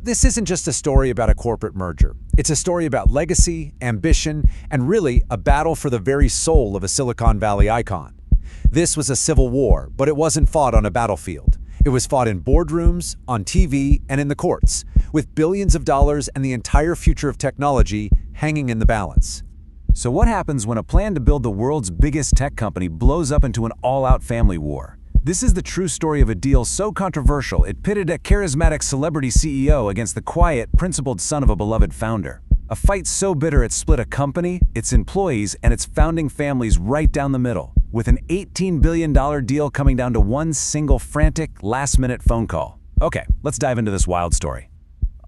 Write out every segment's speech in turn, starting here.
This isn't just a story about a corporate merger. It's a story about legacy, ambition, and really a battle for the very soul of a Silicon Valley icon. This was a civil war, but it wasn't fought on a battlefield. It was fought in boardrooms, on TV, and in the courts, with billions of dollars and the entire future of technology hanging in the balance. So what happens when a plan to build the world's biggest tech company blows up into an all-out family war? This is the true story of a deal so controversial it pitted a charismatic celebrity CEO against the quiet, principled son of a beloved founder. A fight so bitter it split a company, its employees, and its founding families right down the middle, with an $18 billion deal coming down to one single frantic, last-minute phone call. Okay, let's dive into this wild story.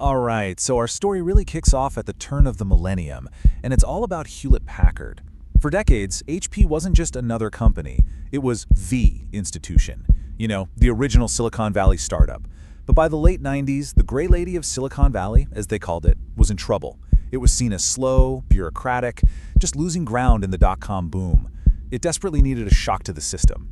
All right, so our story really kicks off at the turn of the millennium, and it's all about Hewlett-Packard. For decades, HP wasn't just another company, it was the institution. The original Silicon Valley startup. But by the late 90s, the gray lady of Silicon Valley, as they called it, was in trouble. It was seen as slow, bureaucratic, just losing ground in the dot-com boom. It desperately needed a shock to the system.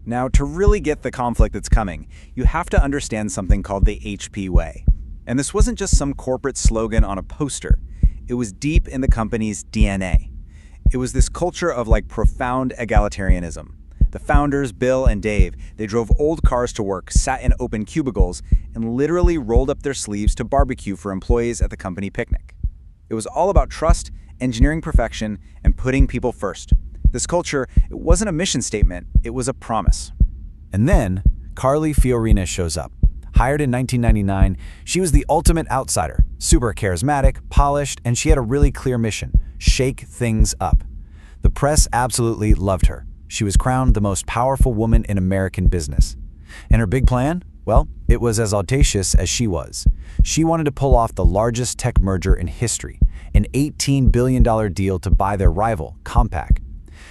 Now, to really get the conflict that's coming, you have to understand something called the HP way. And this wasn't just some corporate slogan on a poster. It was deep in the company's DNA. It was this culture of profound egalitarianism. The founders, Bill and Dave, they drove old cars to work, sat in open cubicles, and literally rolled up their sleeves to barbecue for employees at the company picnic. It was all about trust, engineering perfection, and putting people first. This culture, it wasn't a mission statement, it was a promise. And then, Carly Fiorina shows up. Hired in 1999, she was the ultimate outsider, super charismatic, polished, and she had a really clear mission: shake things up. The press absolutely loved her. She was crowned the most powerful woman in American business. And her big plan? Well, it was as audacious as she was. She wanted to pull off the largest tech merger in history, an $18 billion deal to buy their rival, Compaq.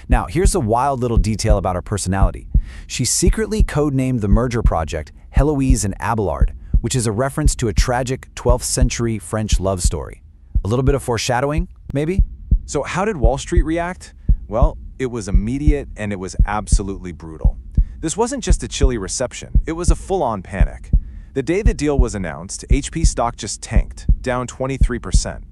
Now, here's a wild little detail about her personality. She secretly codenamed the merger project Heloise and Abelard, which is a reference to a tragic 12th century French love story. A little bit of foreshadowing, maybe? So how did Wall Street react? Well, it was immediate and it was absolutely brutal. This wasn't just a chilly reception, it was a full-on panic. The day the deal was announced, HP stock just tanked, down 23%.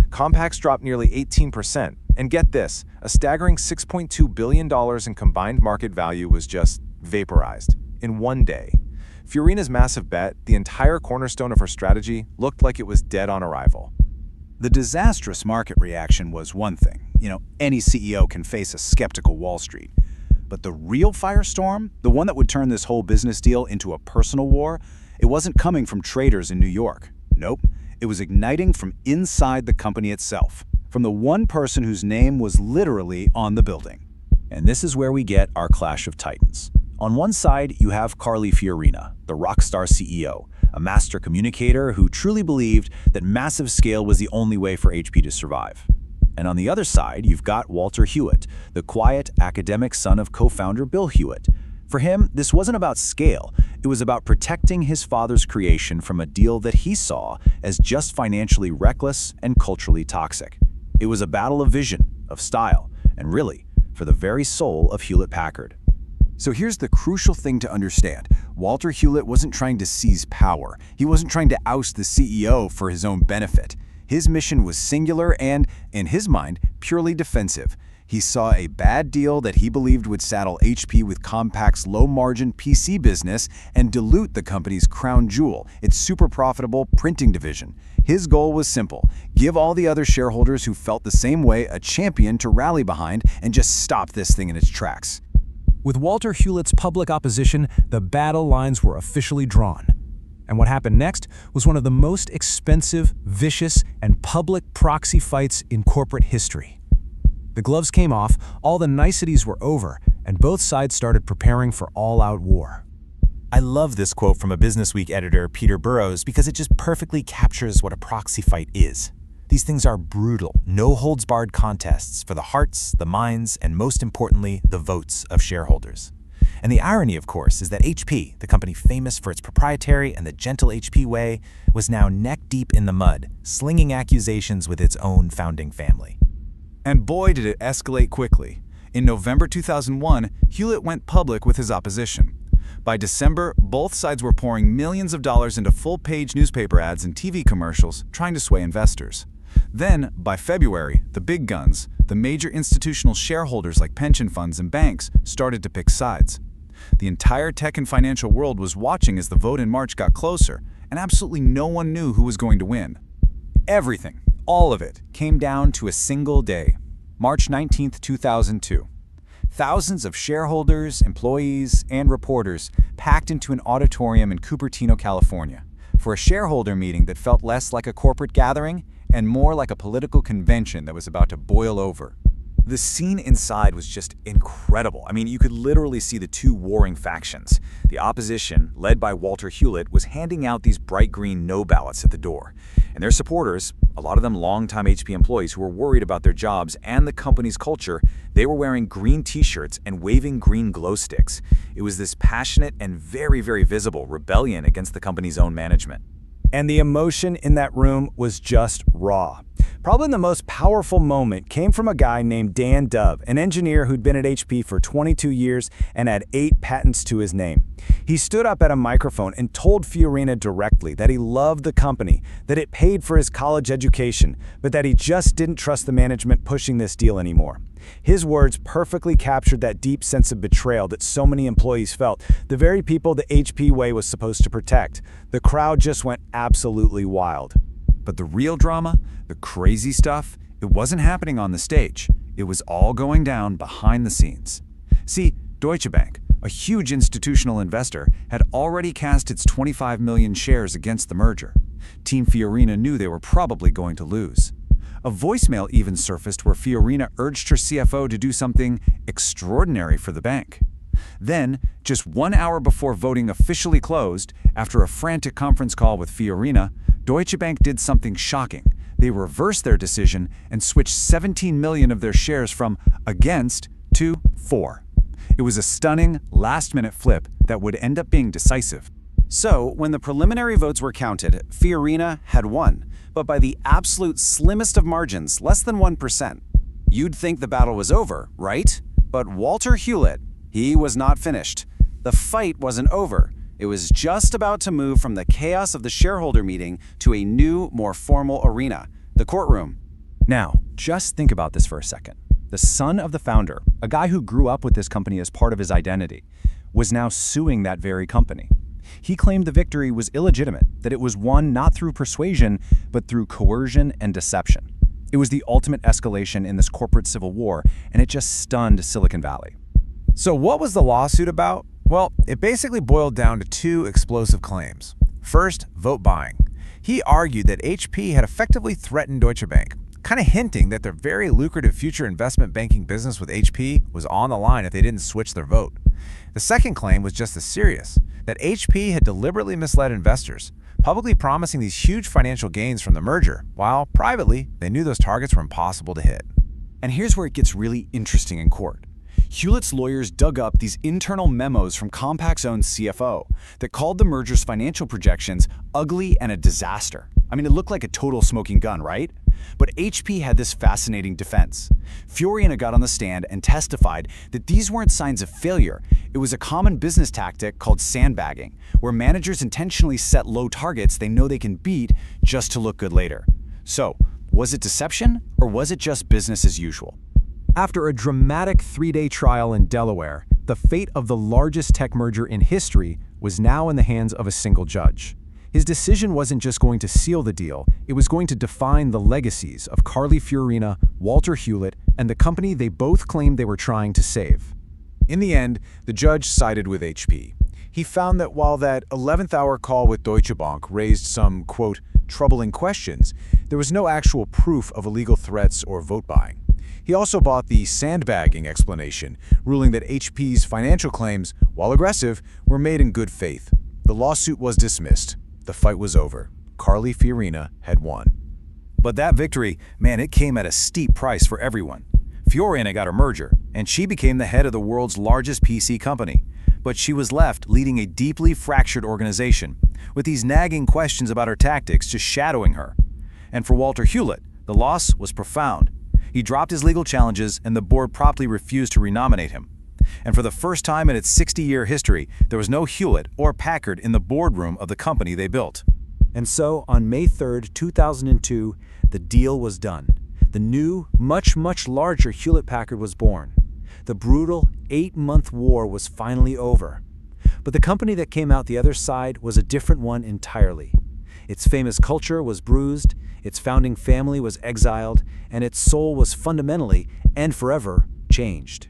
Compaq's dropped nearly 18%, and get this, a staggering $6.2 billion in combined market value was just vaporized in one day. Fiorina's massive bet, the entire cornerstone of her strategy, looked like it was dead on arrival. The disastrous market reaction was one thing. Any CEO can face a skeptical Wall Street. But the real firestorm, the one that would turn this whole business deal into a personal war, it wasn't coming from traders in New York. Nope, it was igniting from inside the company itself, from the one person whose name was literally on the building. And this is where we get our clash of titans. On one side, you have Carly Fiorina, the rock star CEO, a master communicator who truly believed that massive scale was the only way for HP to survive. And on the other side, you've got Walter Hewlett, the quiet, academic son of co-founder Bill Hewlett. For him, this wasn't about scale. It was about protecting his father's creation from a deal that he saw as just financially reckless and culturally toxic. It was a battle of vision, of style, and really, for the very soul of Hewlett-Packard. So here's the crucial thing to understand. Walter Hewlett wasn't trying to seize power. He wasn't trying to oust the CEO for his own benefit. His mission was singular and, in his mind, purely defensive. He saw a bad deal that he believed would saddle HP with Compaq's low-margin PC business and dilute the company's crown jewel, its super profitable printing division. His goal was simple: give all the other shareholders who felt the same way a champion to rally behind and just stop this thing in its tracks. With Walter Hewlett's public opposition, the battle lines were officially drawn. And what happened next was one of the most expensive, vicious, and public proxy fights in corporate history. The gloves came off, all the niceties were over, and both sides started preparing for all-out war. I love this quote from a Businessweek editor, Peter Burrows, because it just perfectly captures what a proxy fight is. These things are brutal, no-holds-barred contests for the hearts, the minds, and most importantly, the votes of shareholders. And the irony, of course, is that HP, the company famous for its proprietary and the gentle HP way, was now neck-deep in the mud, slinging accusations with its own founding family. And boy, did it escalate quickly. In November 2001, Hewlett went public with his opposition. By December, both sides were pouring millions of dollars into full-page newspaper ads and TV commercials, trying to sway investors. Then, by February, the big guns, the major institutional shareholders like pension funds and banks, started to pick sides. The entire tech and financial world was watching as the vote in March got closer, and absolutely no one knew who was going to win. Everything, all of it, came down to a single day, March 19, 2002. Thousands of shareholders, employees, and reporters packed into an auditorium in Cupertino, California, for a shareholder meeting that felt less like a corporate gathering and more like a political convention that was about to boil over. The scene inside was just incredible. I mean, you could literally see the two warring factions. The opposition, led by Walter Hewlett, was handing out these bright green no ballots at the door. And their supporters, a lot of them longtime HP employees who were worried about their jobs and the company's culture, they were wearing green t-shirts and waving green glow sticks. It was this passionate and very, very visible rebellion against the company's own management. And the emotion in that room was just raw. Probably the most powerful moment came from a guy named Dan Dove, an engineer who'd been at HP for 22 years and had 8 patents to his name. He stood up at a microphone and told Fiorina directly that he loved the company, that it paid for his college education, but that he just didn't trust the management pushing this deal anymore. His words perfectly captured that deep sense of betrayal that so many employees felt, the very people the HP way was supposed to protect. The crowd just went absolutely wild. But the real drama, the crazy stuff, it wasn't happening on the stage. It was all going down behind the scenes. See, Deutsche Bank, a huge institutional investor, had already cast its 25 million shares against the merger. Team Fiorina knew they were probably going to lose. A voicemail even surfaced where Fiorina urged her CFO to do something extraordinary for the bank. Then, just 1 hour before voting officially closed, after a frantic conference call with Fiorina, Deutsche Bank did something shocking. They reversed their decision and switched 17 million of their shares from against to for. It was a stunning, last-minute flip that would end up being decisive. So, when the preliminary votes were counted, Fiorina had won, but by the absolute slimmest of margins, less than 1%. You'd think the battle was over, right? But Walter Hewlett, he was not finished. The fight wasn't over. It was just about to move from the chaos of the shareholder meeting to a new, more formal arena, the courtroom. Now, just think about this for a second. The son of the founder, a guy who grew up with this company as part of his identity, was now suing that very company. He claimed the victory was illegitimate, that it was won not through persuasion, but through coercion and deception. It was the ultimate escalation in this corporate civil war, and it just stunned Silicon Valley. So what was the lawsuit about? Well, it basically boiled down to 2 explosive claims. First, vote buying. He argued that HP had effectively threatened Deutsche Bank, kind of hinting that their very lucrative future investment banking business with HP was on the line if they didn't switch their vote. The second claim was just as serious, that HP had deliberately misled investors, publicly promising these huge financial gains from the merger, while privately, they knew those targets were impossible to hit. And here's where it gets really interesting in court. Hewlett's lawyers dug up these internal memos from Compaq's own CFO that called the merger's financial projections ugly and a disaster. I mean, it looked like a total smoking gun, right? But HP had this fascinating defense. Fiorina got on the stand and testified that these weren't signs of failure. It was a common business tactic called sandbagging, where managers intentionally set low targets they know they can beat just to look good later. So, was it deception or was it just business as usual? After a dramatic 3-day trial in Delaware, the fate of the largest tech merger in history was now in the hands of a single judge. His decision wasn't just going to seal the deal, it was going to define the legacies of Carly Fiorina, Walter Hewlett, and the company they both claimed they were trying to save. In the end, the judge sided with HP. He found that while that 11th hour call with Deutsche Bank raised some, quote, troubling questions, there was no actual proof of illegal threats or vote buying. He also bought the sandbagging explanation, ruling that HP's financial claims, while aggressive, were made in good faith. The lawsuit was dismissed. The fight was over. Carly Fiorina had won. But that victory, man, it came at a steep price for everyone. Fiorina got her merger, and she became the head of the world's largest PC company. But she was left leading a deeply fractured organization, with these nagging questions about her tactics just shadowing her. And for Walter Hewlett, the loss was profound. He dropped his legal challenges, and the board promptly refused to renominate him. And for the first time in its 60-year history, there was no Hewlett or Packard in the boardroom of the company they built. And so, on May 3, 2002, the deal was done. The new, much larger Hewlett-Packard was born. The brutal 8-month war was finally over. But the company that came out the other side was a different one entirely. Its famous culture was bruised, its founding family was exiled, and its soul was fundamentally and forever changed.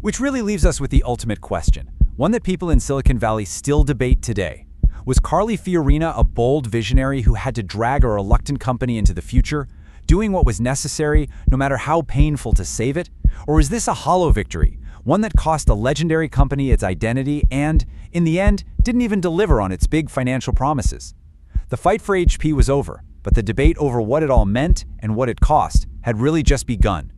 Which really leaves us with the ultimate question, one that people in Silicon Valley still debate today. Was Carly Fiorina a bold visionary who had to drag a reluctant company into the future, doing what was necessary, no matter how painful, to save it? Or is this a hollow victory, one that cost a legendary company its identity and, in the end, didn't even deliver on its big financial promises? The fight for HP was over, but the debate over what it all meant and what it cost had really just begun.